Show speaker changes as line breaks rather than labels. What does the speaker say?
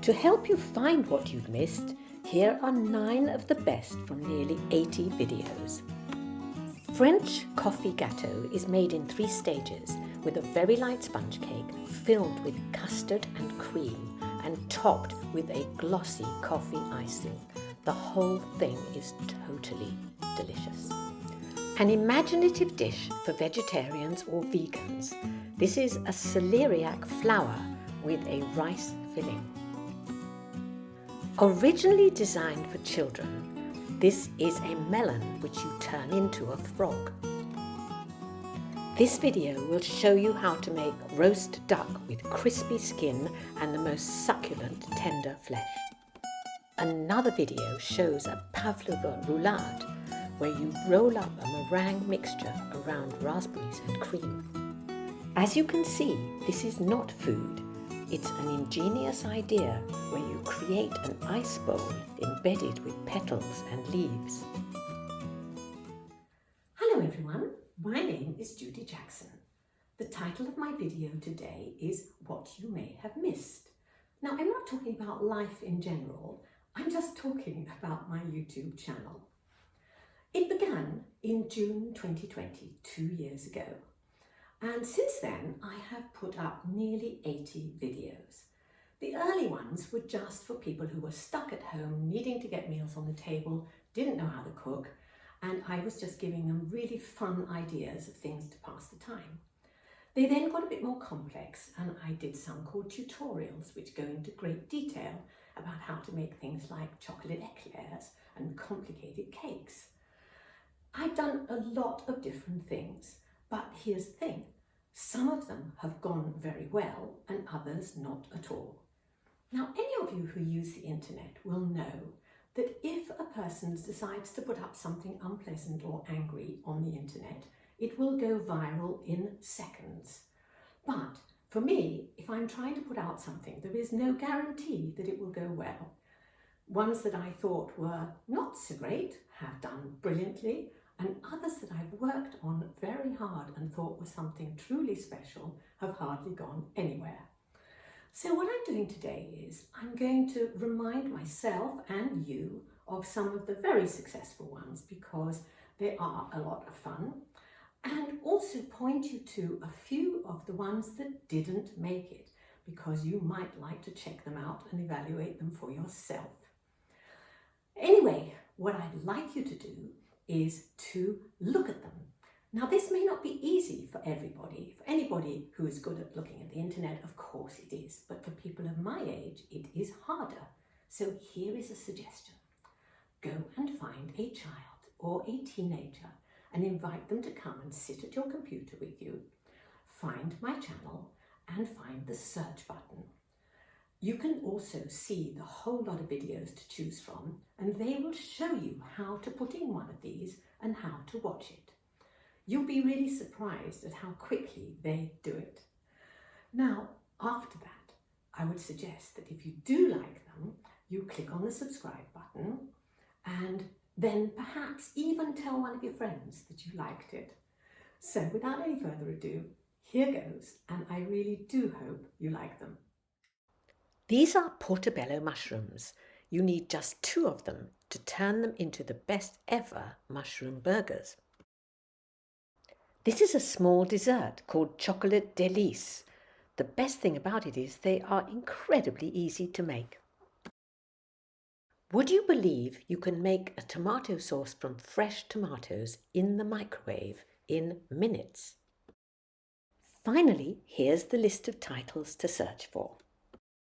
To help you find what you've missed, here are 9 of the best from nearly 80 videos. French coffee gâteau is made in 3 stages with a very light sponge cake filled with custard and cream and topped with a glossy coffee icing. The whole thing is totally delicious. An imaginative dish for vegetarians or vegans. This is a celeriac flour with a rice filling. Originally designed for children, this is a melon which you turn into a frog. This video will show you how to make roast duck with crispy skin and the most succulent tender flesh. Another video shows a pavlova roulade where you roll up a meringue mixture around raspberries and cream. As you can see, this is not food. It's an ingenious idea where you create an ice bowl embedded with petals and leaves.
Hello everyone, my name is Judy Jackson. The title of my video today is What You May Have Missed. Now, I'm not talking about life in general, I'm just talking about my YouTube channel. It began in June 2020, 2 years ago. And since then, I have put up nearly 80 videos. The early ones were just for people who were stuck at home, needing to get meals on the table, didn't know how to cook, and I was just giving them really fun ideas of things to pass the time. They then got a bit more complex, and I did some called tutorials, which go into great detail about how to make things like chocolate eclairs and complicated cakes. I've done a lot of different things. But here's the thing, some of them have gone very well and others not at all. Now, any of you who use the internet will know that if a person decides to put up something unpleasant or angry on the internet, it will go viral in seconds. But for me, if I'm trying to put out something, there is no guarantee that it will go well. Ones that I thought were not so great have done brilliantly, and others that I've worked on very hard and thought was something truly special have hardly gone anywhere. So what I'm doing today is I'm going to remind myself and you of some of the very successful ones because they are a lot of fun, and also point you to a few of the ones that didn't make it because you might like to check them out and evaluate them for yourself. Anyway, what I'd like you to do is to look at them. Now, this may not be easy for everybody. For anybody who is good at looking at the internet, of course it is. But for people of my age, it is harder. So here is a suggestion. Go and find a child or a teenager and invite them to come and sit at your computer with you. Find my channel and find the search button. You can also see the whole lot of videos to choose from, and they will show you how to put in one of these and how to watch it. You'll be really surprised at how quickly they do it. Now, after that, I would suggest that if you do like them, you click on the subscribe button and then perhaps even tell one of your friends that you liked it. So without any further ado, here goes, and I really do hope you like them.
These are portobello mushrooms. You need just 2 of them to turn them into the best ever mushroom burgers. This is a small dessert called chocolate délice. The best thing about it is they are incredibly easy to make. Would you believe you can make a tomato sauce from fresh tomatoes in the microwave in minutes? Finally, here's the list of titles to search for.